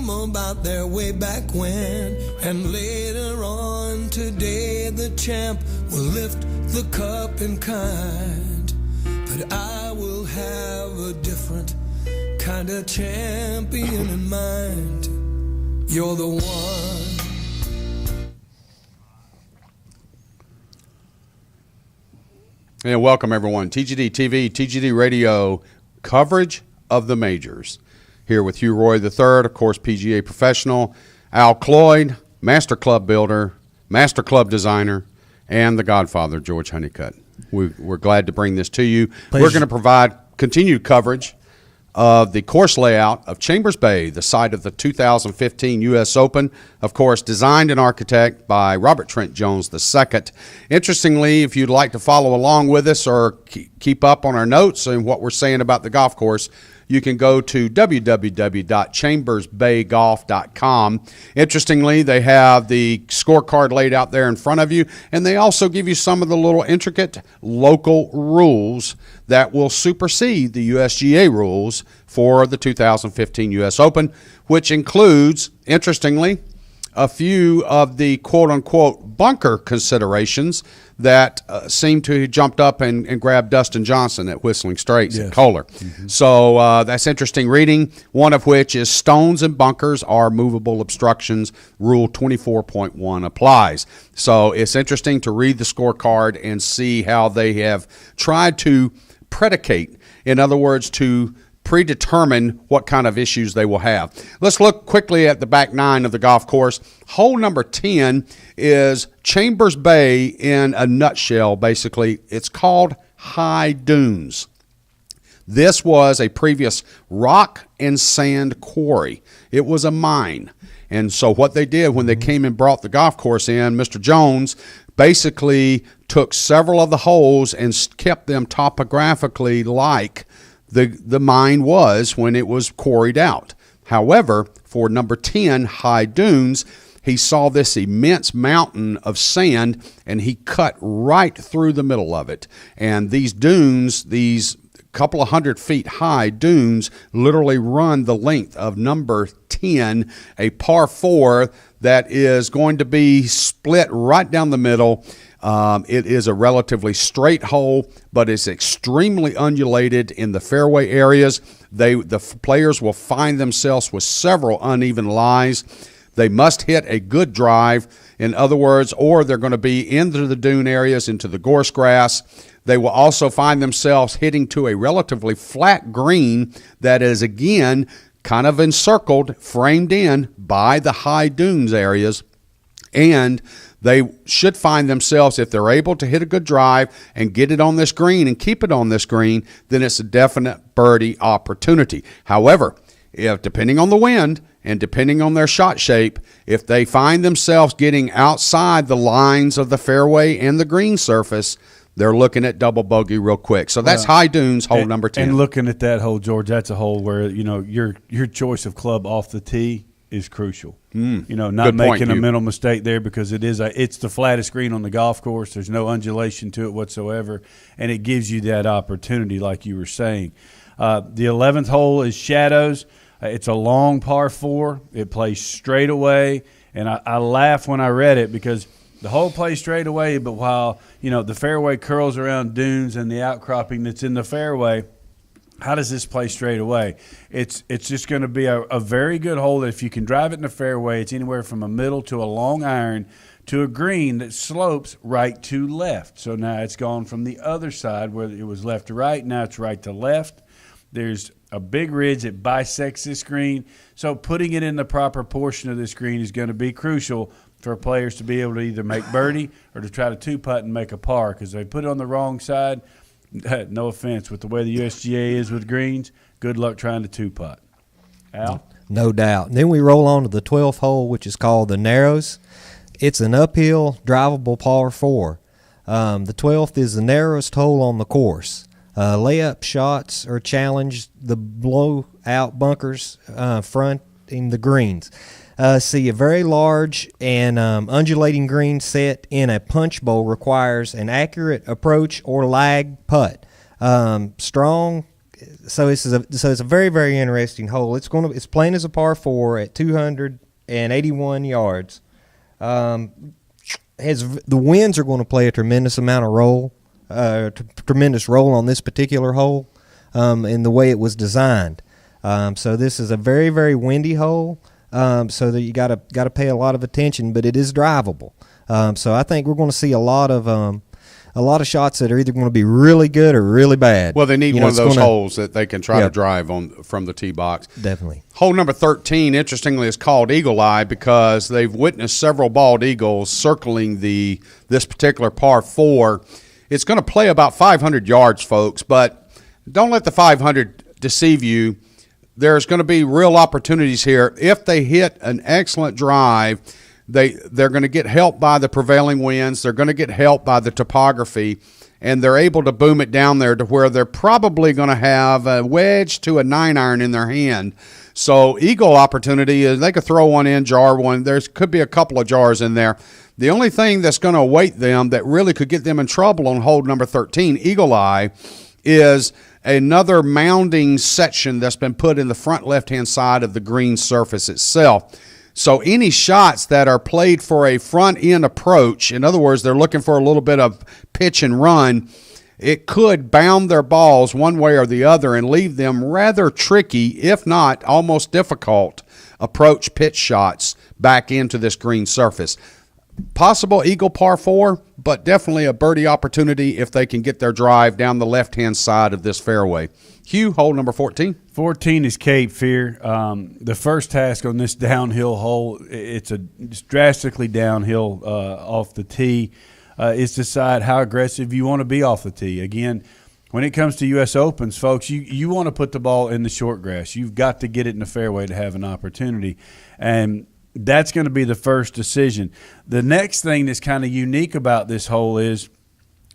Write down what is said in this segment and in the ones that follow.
them about their way back when. And later on today, the champ will lift the cup in kind. But I will have a different kind of champion in mind. You're the one. And welcome, everyone. TGD TV, TGD Radio, coverage of the majors. Here with Hugh Roy III, of course, PGA professional, Al Cloyd, master club builder, master club designer, and the godfather, George Honeycutt. We're glad to bring this to you. Pleasure. We're going to provide continued coverage of the course layout of Chambers Bay, the site of the 2015 U.S. Open, of course, designed and architected by Robert Trent Jones II. Interestingly, if you'd like to follow along with us or keep up on our notes and what we're saying about the golf course, you can go to www.chambersbaygolf.com. Interestingly, they have the scorecard laid out there in front of you, and they also give you some of the little intricate local rules that will supersede the USGA rules for the 2015 U.S. Open, which includes, interestingly, a few of the quote-unquote bunker considerations that seem to have jumped up and grabbed Dustin Johnson at Whistling Straits at Kohler. Mm-hmm. So that's interesting reading, one of which is stones and bunkers are movable obstructions. Rule 24.1 applies. So it's interesting to read the scorecard and see how they have tried to predicate, in other words, to predetermine what kind of issues they will have. Let's look quickly at the back nine of the golf course. Hole number 10 is Chambers Bay in a nutshell, basically. It's called High Dunes. This was a previous rock and sand quarry. It was a mine. And so what they did when they came and brought the golf course in, Mr. Jones basically took several of the holes and kept them topographically like the mine was when it was quarried out. However, for number 10, High Dunes, he saw this immense mountain of sand, and he cut right through the middle of it. And these dunes, these couple of 100 feet high dunes, literally run the length of number 10, a par 4 that is going to be split right down the middle. It is a relatively straight hole, but it's extremely undulated in the fairway areas. The players will find themselves with several uneven lies. They must hit a good drive, in other words, or they're going to be into the dune areas, into the gorse grass. They will also find themselves hitting to a relatively flat green that is, again, kind of encircled, framed in by the high dunes areas. And they should find themselves, if they're able to hit a good drive and get it on this green and keep it on this green, then it's a definite birdie opportunity. However, if depending on the wind and depending on their shot shape, if they find themselves getting outside the lines of the fairway and the green surface, they're looking at double bogey real quick. So that's High Dunes, hole number 10. And looking at that hole, George, that's a hole where, your choice of club off the tee is crucial. Not making a mental mistake there, because it's the flattest green on the golf course. There's no undulation to it whatsoever, and it gives you that opportunity, like you were saying. The 11th hole is Shadows. It's a long par 4. It plays straight away, and I laugh when I read it because the hole plays straight away, but while the fairway curls around dunes and the outcropping that's in the fairway, how does this play straight away? It's just going to be a very good hole that if you can drive it in the fairway, it's anywhere from a middle to a long iron to a green that slopes right to left. So now it's gone from the other side where it was left to right. Now it's right to left. There's a big ridge that bisects this green. So putting it in the proper portion of this green is going to be crucial for players to be able to either make birdie or to try to two-putt and make a par, because they put it on the wrong side. No offense, with the way the USGA is with greens, good luck trying to two-putt. Al? No doubt. And then we roll on to the 12th hole, which is called the Narrows. It's an uphill, drivable par 4. The 12th is the narrowest hole on the course. Layup shots are challenged. The blowout bunkers fronting the greens. See, a very large and undulating green set in a punch bowl requires an accurate approach or lag putt. Strong So it's a very, very interesting hole. It's playing as a par 4 at 281 yards. The winds are going to play a tremendous role on this particular hole, in the way it was designed. So this is a very, very windy hole. So that you got to pay a lot of attention, but it is drivable. So I think we're going to see a lot of shots that are either going to be really good or really bad. Well, they need one of those holes that they can try to drive on from the tee box. Definitely. Hole number 13, interestingly, is called Eagle Eye because they've witnessed several bald eagles circling this particular par 4. It's going to play about 500 yards, folks, but don't let the 500 deceive you. There's going to be real opportunities here. If they hit an excellent drive, they're going to get helped by the prevailing winds. They're going to get helped by the topography, and they're able to boom it down there to where they're probably going to have a wedge to a 9-iron in their hand. So eagle opportunity is they could throw one in, jar one. There could be a couple of jars in there. The only thing that's going to await them that really could get them in trouble on hole number 13, Eagle Eye, is another mounding section that's been put in the front left-hand side of the green surface itself. So any shots that are played for a front-end approach, in other words, they're looking for a little bit of pitch and run, it could bound their balls one way or the other and leave them rather tricky, if not almost difficult, approach pitch shots back into this green surface. Possible eagle par 4, but definitely a birdie opportunity if they can get their drive down the left-hand side of this fairway. Hugh, hole number 14. 14 is Cape Fear. The first task on this downhill hole, it's drastically downhill off the tee, is decide how aggressive you want to be off the tee. Again, when it comes to U.S. Opens, folks, you want to put the ball in the short grass. You've got to get it in the fairway to have an opportunity. And that's going to be the first decision. The next thing that's kind of unique about this hole is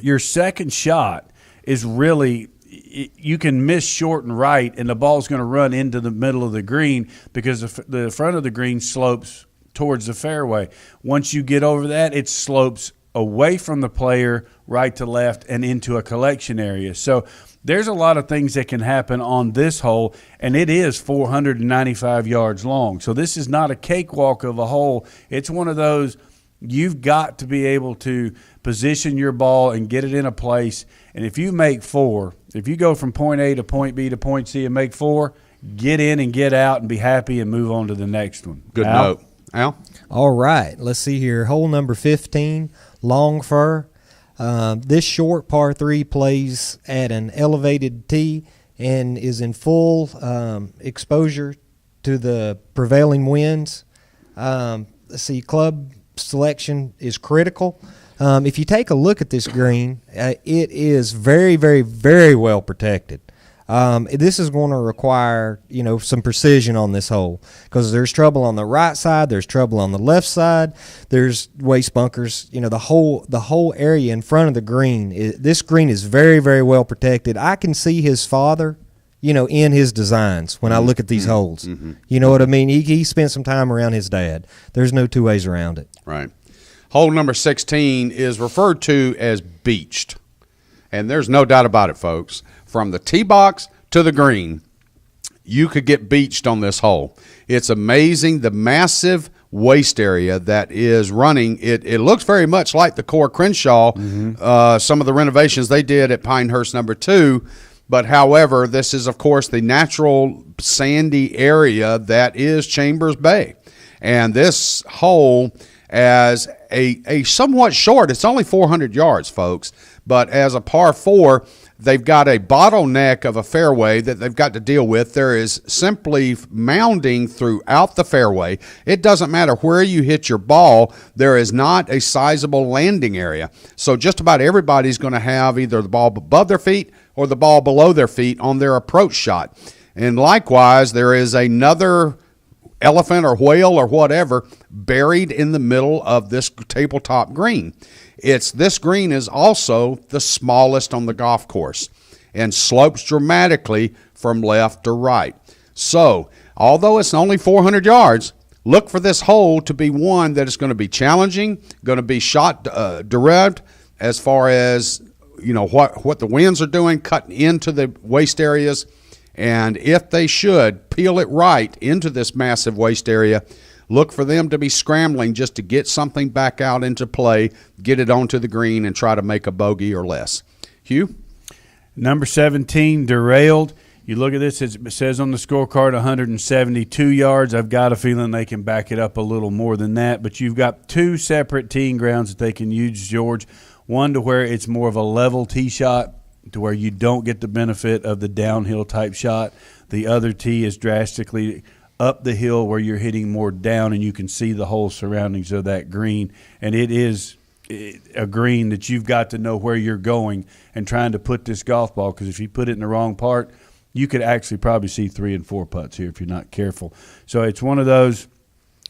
your second shot is really – you can miss short and right, and the ball's going to run into the middle of the green because the front of the green slopes towards the fairway. Once you get over that, it slopes away from the player, right to left, and into a collection area. So there's a lot of things that can happen on this hole, and it is 495 yards long. So this is not a cakewalk of a hole. It's one of those you've got to be able to position your ball and get it in a place. And if you make 4, if you go from point A to point B to point C and make 4, get in and get out and be happy and move on to the next one. Good note. Al? All right. Let's see here. Hole number 15, Long Fir. This short par 3 plays at an elevated tee and is in full exposure to the prevailing winds. Let's see, club selection is critical. If you take a look at this green, it is very, very, very well protected. This is going to require, some precision on this hole because there's trouble on the right side, there's trouble on the left side, there's waste bunkers. The whole area in front of the green. This green is very, very well protected. I can see his father, in his designs when I look at these holes. Mm-hmm. You know what I mean? He spent some time around his dad. There's no two ways around it. Right. Hole number 16 is referred to as beached. And there's no doubt about it, folks. From the tee box to the green, you could get beached on this hole. It's amazing the massive waste area that is running. It looks very much like the Core Crenshaw, some of the renovations they did at Pinehurst number 2. But, however, this is, of course, the natural sandy area that is Chambers Bay. And this hole, as a somewhat short, it's only 400 yards, folks, but as a par 4, they've got a bottleneck of a fairway that they've got to deal with. There is simply mounding throughout the fairway. It doesn't matter where you hit your ball, there is not a sizable landing area. So just about everybody's going to have either the ball above their feet or the ball below their feet on their approach shot. And likewise, there is another elephant or whale or whatever buried in the middle of this tabletop green. This green is also the smallest on the golf course and slopes dramatically from left to right. So, although it's only 400 yards, look for this hole to be one that is going to be challenging, going to be shot derived as far as what the winds are doing, cutting into the waste areas. And if they should peel it right into this massive waste area, look for them to be scrambling just to get something back out into play, get it onto the green, and try to make a bogey or less. Hugh? Number 17, derailed. You look at this, it says on the scorecard 172 yards. I've got a feeling they can back it up a little more than that. But you've got two separate teeing grounds that they can use, George. One to where it's more of a level tee shot, to where you don't get the benefit of the downhill type shot. The other tee is drastically up the hill where you're hitting more down and you can see the whole surroundings of that green. And it is a green that you've got to know where you're going and trying to put this golf ball, because if you put it in the wrong part, you could actually probably see 3 and 4 putts here if you're not careful. So it's one of those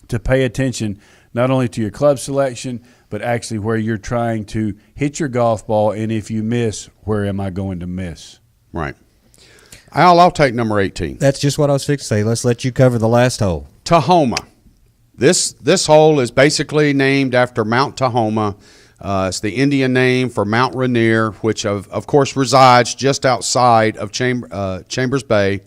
to pay attention not only to your club selection, but actually where you're trying to hit your golf ball, and if you miss, where am I going to miss? Right. I'll take number 18. That's just what I was fixing to say. Let's let you cover the last hole. Tahoma. This hole is basically named after Mount Tahoma. It's the Indian name for Mount Rainier, which of course resides just outside of Chambers Bay.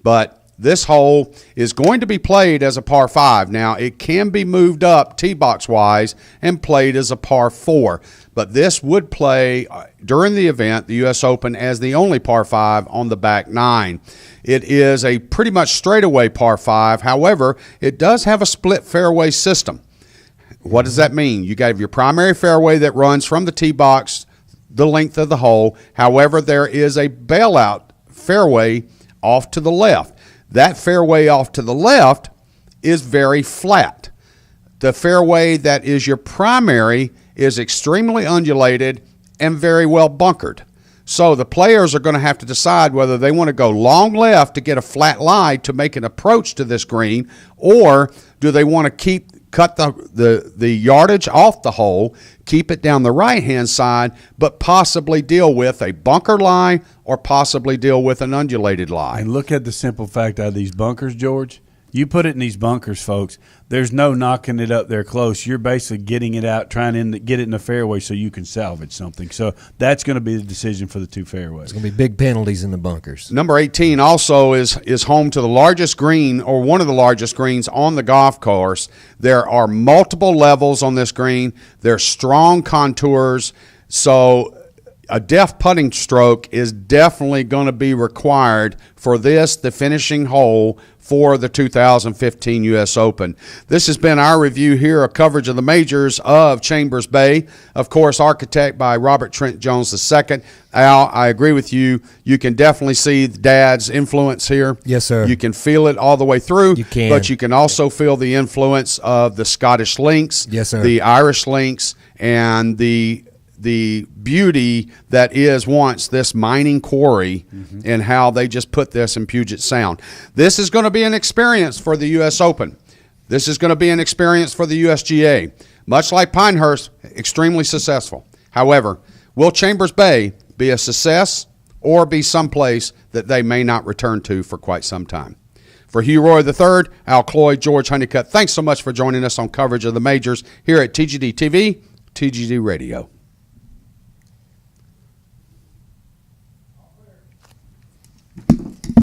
But this hole is going to be played as a par 5. Now, it can be moved up tee box wise and played as a par 4. But this would play during the event, the U.S. Open, as the only par 5 on the back 9. It is a pretty much straightaway par 5. However, it does have a split fairway system. What does that mean? You got your primary fairway that runs from the tee box the length of the hole. However, there is a bailout fairway off to the left. That fairway off to the left is very flat. The fairway that is your primary is extremely undulated and very well bunkered. So the players are going to have to decide whether they want to go long left to get a flat lie to make an approach to this green, or do they want to cut the yardage off the hole, keep it down the right-hand side, but possibly deal with a bunker lie or possibly deal with an undulated lie. And look at the simple fact out of these bunkers, George. You put it in these bunkers, folks, there's no knocking it up there close. You're basically getting it out, trying to get it in the fairway so you can salvage something. So that's going to be the decision for the two fairways. There's going to be big penalties in the bunkers. Number 18 also is home to the largest green, or one of the largest greens on the golf course. There are multiple levels on this green. There's strong contours. So a deft putting stroke is definitely going to be required for this, the finishing hole for the 2015 U.S. Open. This has been our review here, a coverage of the majors of Chambers Bay. Of course, architect by Robert Trent Jones II. Al, I agree with you. You can definitely see Dad's influence here. Yes, sir. You can feel it all the way through. You can. But you can also feel the influence of the Scottish links, yes, sir, the Irish links, and the beauty that is once this mining quarry, and how they just put this in Puget Sound. This is going to be an experience for the U.S. Open. This is going to be an experience for the USGA. Much like Pinehurst, extremely successful. However, will Chambers Bay be a success or be someplace that they may not return to for quite some time? For Hugh Roy III, Al Cloyd, George Honeycutt, thanks so much for joining us on coverage of the majors here at TGD TV, TGD Radio.